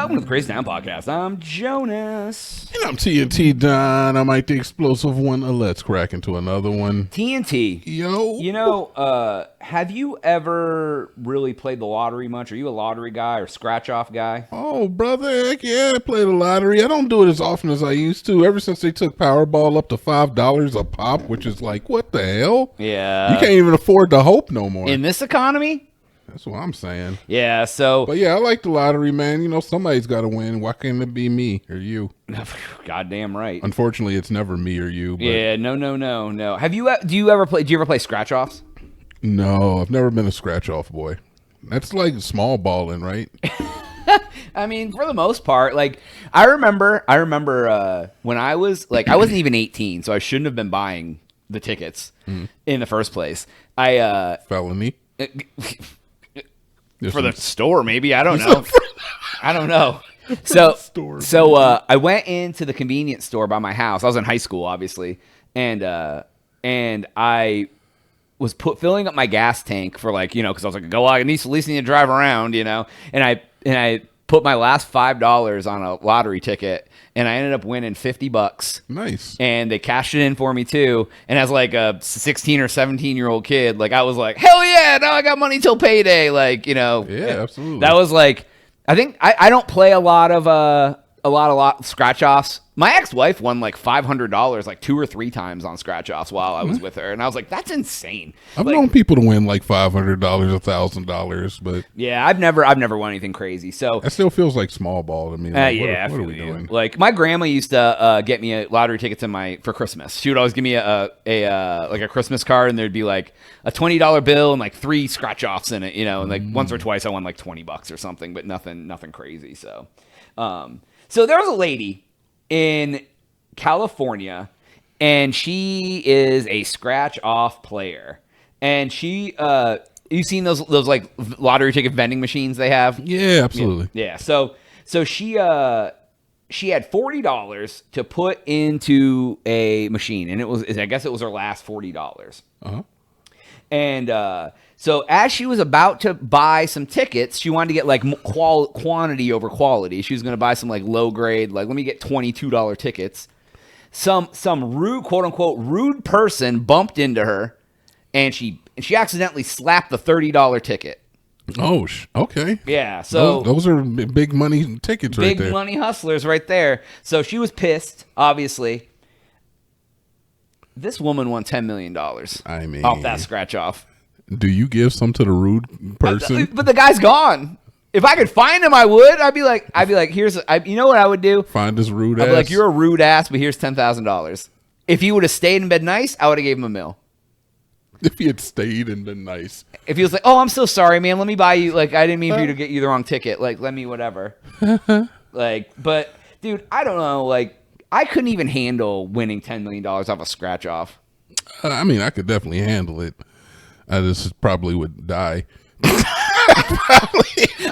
Welcome to the Crazy Town Podcast. I'm Jonas. And I'm TNT Dynamite, the explosive one. Let's crack into another one. TNT. Yo. You know, have you ever really played the lottery much? Are you a lottery guy or scratch-off guy? Oh, brother, heck yeah, I play the lottery. I don't do it as often as I used to. Ever since they took Powerball up to $5 a pop, which is like, what the hell? Yeah. You can't even afford to hope no more. In this economy? That's what I'm saying. Yeah, so... But yeah, I like the lottery, man. You know, somebody's got to win. Why can't it be me or you? Goddamn right. Unfortunately, it's never me or you. But Yeah, no. Do you ever play scratch-offs? no, I've never been a scratch-off boy. That's like small balling, right? I mean, for the most part, like I remember when I was like I wasn't even 18, so I shouldn't have been buying the tickets in the first place. Felony. For the store, maybe. I don't know. I don't know. So I went into the convenience store by my house. I was in high school, obviously, and I was filling up my gas tank for because I was like, I at least need to drive around, and I put my last $5 on a lottery ticket, and I ended up winning $50. Nice. And they cashed it in for me too. And as like a 16 or 17-year-old kid, like I was like, hell yeah, now I got money till payday. Yeah, absolutely. That was like, I think I don't play a lot of scratch offs. My ex-wife won like $500 like 2 or 3 times on scratch offs while I was with her, and I was like, "That's insane." I've known people to win like $500, $1,000, but yeah, I've never won anything crazy. So that still feels like small ball to me. Like, yeah, what are we doing? Like my grandma used to get me a lottery tickets for Christmas. She would always give me a Christmas card, and there'd be like a $20 bill and like 3 scratch offs in it, and like once or twice I won like $20 or something, but nothing crazy. So, so there was a lady in California, and she is a scratch-off player. And she, you've seen those like lottery ticket vending machines they have? Yeah, absolutely. Yeah. So she had $40 to put into a machine, and I guess it was her last $40. Uh-huh. And so as she was about to buy some tickets, she wanted to get like quantity over quality. She was going to buy some like low grade, like let me get $22 tickets. Some rude, quote unquote, rude person bumped into her, and she accidentally slapped the $30 ticket. Oh, okay. Yeah, so those are big money tickets right there. Big money hustlers right there. So she was pissed, obviously. This woman won $10 million. I mean, off that scratch off. Do you give some to the rude person? But the guy's gone. If I could find him, I would. I'd be like, you know what I would do? Find this rude ass. I'd be like, you're a rude ass, but here's $10,000. If he would have stayed and been nice, I would have gave him $1 million. If he had stayed and been nice. If he was like, oh, I'm so sorry, man. Let me buy you. Like, I didn't mean for you to get you the wrong ticket. Like, let me whatever. But dude, I don't know. Like, I couldn't even handle winning $10 million off a scratch off. I mean, I could definitely handle it. I just probably would die.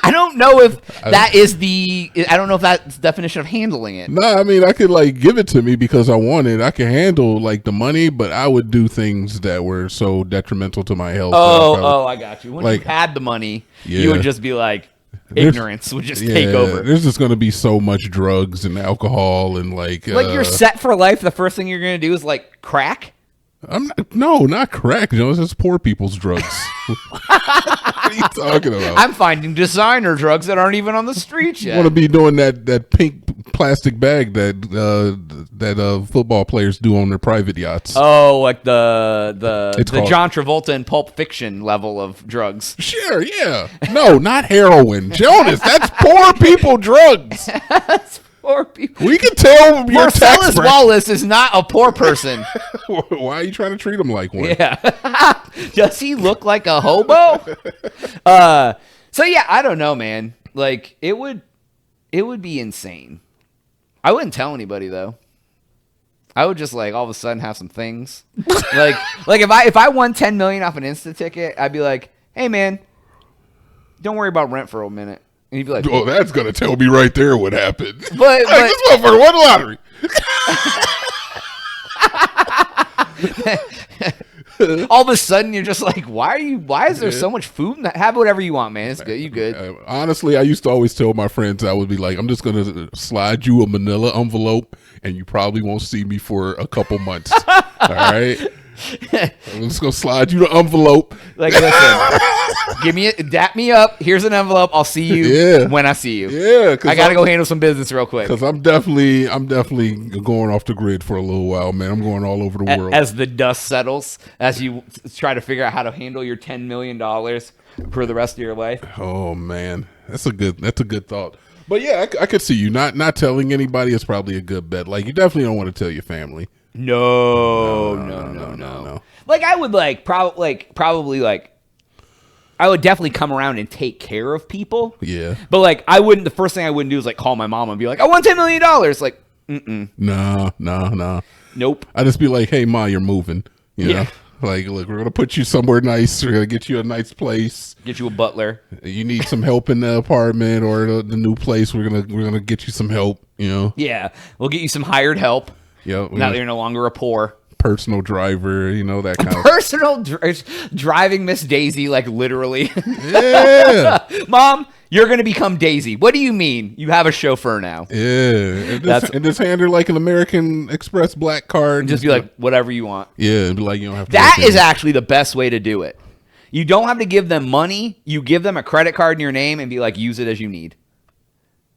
I don't know if that is I don't know if that's the definition of handling it. No, I mean, I could like give it to me because I want it. I can handle like the money, but I would do things that were so detrimental to my health. I got you. When like, you had the money, yeah. you would just be like, ignorance would just take over. There's just going to be so much drugs and alcohol and like you're set for life. The first thing you're going to do is like crack. Not crack, Jones. It's poor people's drugs. What are you talking about? I'm finding designer drugs that aren't even on the streets yet. You want to be doing that pink plastic bag that football players do on their private yachts. Oh, like the called John Travolta and Pulp Fiction level of drugs. Sure, yeah. No, not heroin, Jonas. That's poor people drugs. That's poor people. We can tell your Marcellus Wallace is not a poor person. Why are you trying to treat him like one? Yeah. Does he look like a hobo? So yeah, I don't know, man. Like it would be insane. I wouldn't tell anybody though. I would just like all of a sudden have some things. like if I won $10 million off an Insta ticket, I'd be like, hey man, don't worry about rent for a minute. And he'd be like, oh, that's gonna tell me right there what happened. But this motherfucker won the lottery. All of a sudden, you're just like, why is there so much food in that? Have whatever you want, man. It's good. You good. Honestly, I used to always tell my friends, I would be like, I'm just going to slide you a manila envelope and you probably won't see me for a couple months. All right? I'm just going to slide you the envelope. Like, listen, dap me up. Here's an envelope. I'll see you when I see you. Yeah. I got to go handle some business real quick. Because I'm definitely going off the grid for a little while, man. I'm going all over the world. As the dust settles, as you try to figure out how to handle your $10 million for the rest of your life. Oh, man. That's a good thought. But yeah, I could see you not telling anybody is probably a good bet. Like, you definitely don't want to tell your family. No. Like, I would probably I would definitely come around and take care of people. Yeah. But like, the first thing I wouldn't do is like call my mom and be like, I want $10 million. Like, No. Nope. I just be like, hey, Ma, you're moving. You know? Like, look, we're going to put you somewhere nice. We're going to get you a nice place. Get you a butler. You need some help in the apartment or the new place. We're gonna get you some help, you know? Yeah. We'll get you some hired help. Yeah. Now that you're no longer a poor. Personal driver, you know, that kind of personal driving Miss Daisy, like literally. Yeah. Mom, you're going to become Daisy. What do you mean? You have a chauffeur now. Yeah. And just hand her like an American Express black card. And just be like, whatever you want. Yeah. And be like, you don't have to. That is actually the best way to do it. You don't have to give them money. You give them a credit card in your name and be like, use it as you need.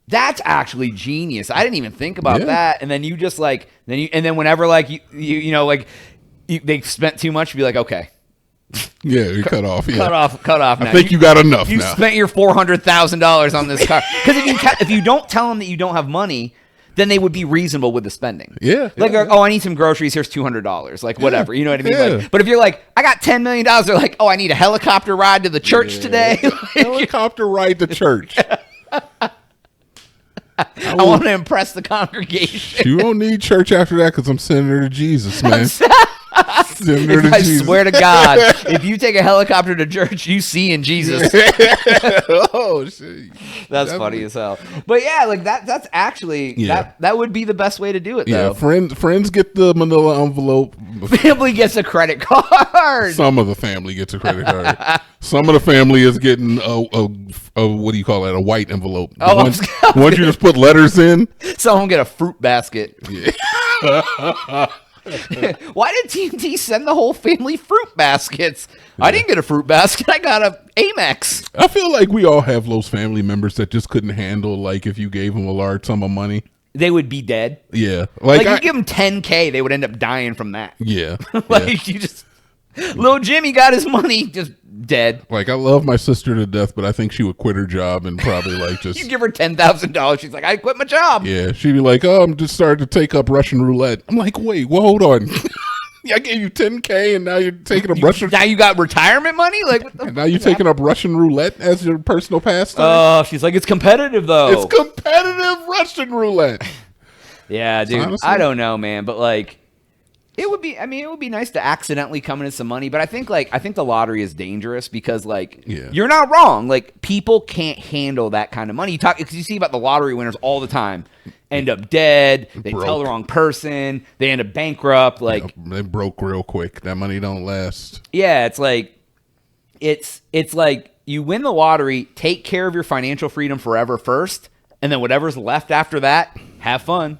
That's actually genius. I didn't even think about that. And then you just like, then whenever like they spent too much, be like, okay. Yeah, you cut off. Yeah. Cut off. Now. I think you got enough. You now. spent your $400,000 on this car. Because if you don't tell them that you don't have money, then they would be reasonable with the spending. Yeah. Like, oh, I need some groceries. Here's $200. Like, whatever. You know what I mean? Yeah. Like, but if you're like, I got $10 million, they're like, oh, I need a helicopter ride to the church today. Helicopter ride to church. I want to impress the congregation. You don't need church after that because I'm sending her to Jesus, man. I swear to God, if you take a helicopter to church, you see in Jesus. Oh, shit. That's funny as hell. But yeah, like that's actually that would be the best way to do it, though. Yeah, friends get the manila envelope. Family gets a credit card. Some of the family gets a credit card. Some of the family is getting a what do you call that? A white envelope. Once you just put letters in. Some of them get a fruit basket. Yeah. Why did TNT send the whole family fruit baskets? I didn't get a fruit basket. I got a Amex. I feel like we all have those family members that just couldn't handle, like, if you gave them a large sum of money. They would be dead. Yeah. Like you give them $10K, they would end up dying from that. Yeah. You just... Little Jimmy got his money, just dead. Like, I love my sister to death, but I think she would quit her job and probably like just... You give her $10,000, she's like, I quit my job. Yeah, she'd be like, oh, I'm just starting to take up Russian roulette. I'm like, wait, well, hold on. I gave you $10K and now you're taking up Russian... Now you got retirement money? Like, what the and now you're taking up Russian roulette as your personal pastime? Oh, she's like, it's competitive, though. It's competitive Russian roulette. Yeah, dude. Honestly, I don't know, man, but like... It would be nice to accidentally come into some money, but I think the lottery is dangerous because you're not wrong. Like, people can't handle that kind of money. Because you see about the lottery winners all the time end up dead. They tell the wrong person. They end up bankrupt. Like, they broke real quick. That money don't last. Yeah, it's like you win the lottery, take care of your financial freedom forever first, and then whatever's left after that, have fun.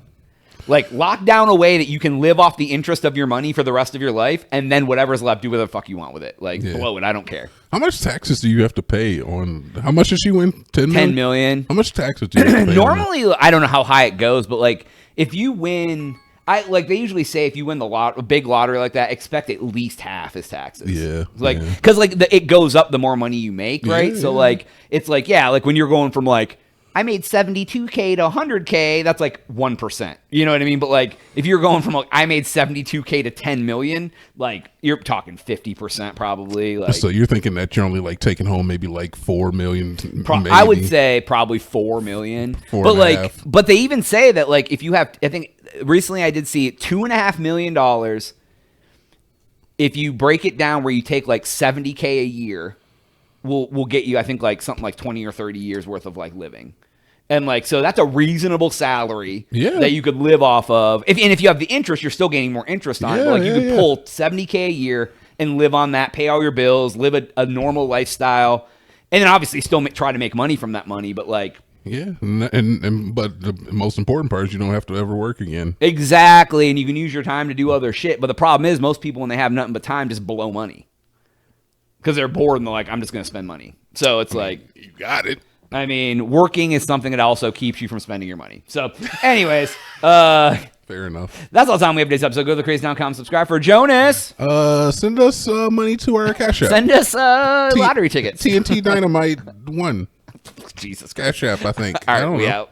Like, lock down a way that you can live off the interest of your money for the rest of your life, and then whatever's left, do whatever the fuck you want with it. Like, blow it. I don't care. How much taxes do you have to pay on... How much did she win? $10 million? How much taxes do you have to pay? Normally, I don't know how high it goes, but, like, if you win... they usually say if you win a big lottery like that, expect at least half as taxes. Yeah. Like, because, it goes up the more money you make, right? Yeah, so, it's like when you're going from, like... I made $72K to $100K. That's like 1%. You know what I mean? But like, if you're going from I made $72K to $10 million, like you're talking 50% probably. Like, so you're thinking that you're only like taking home maybe like $4 million. I would say probably $4 million. But they even say that like if you have, I think recently I did see $2.5 million. If you break it down where you take like $70K a year, will get you, I think, like something like 20 or 30 years worth of like living. And like, so that's a reasonable salary that you could live off of. And if you have the interest, you're still gaining more interest on it. But like you could pull $70K a year and live on that, pay all your bills, live a normal lifestyle, and then obviously still try to make money from that money, but like. Yeah, and but the most important part is you don't have to ever work again. Exactly, and you can use your time to do other shit. But the problem is most people, when they have nothing but time, just blow money because they're bored and they're like, I'm just going to spend money. So it's like, You got it. I mean, working is something that also keeps you from spending your money. So anyways, Fair enough. that's all the time we have for today's episode. Go to thecrazytown.com, subscribe for Jonas. Send us money to our Cash App. Send us lottery tickets. TNT Dynamite 1. Jesus Christ. Cash App, I think. All I right, don't we know. out.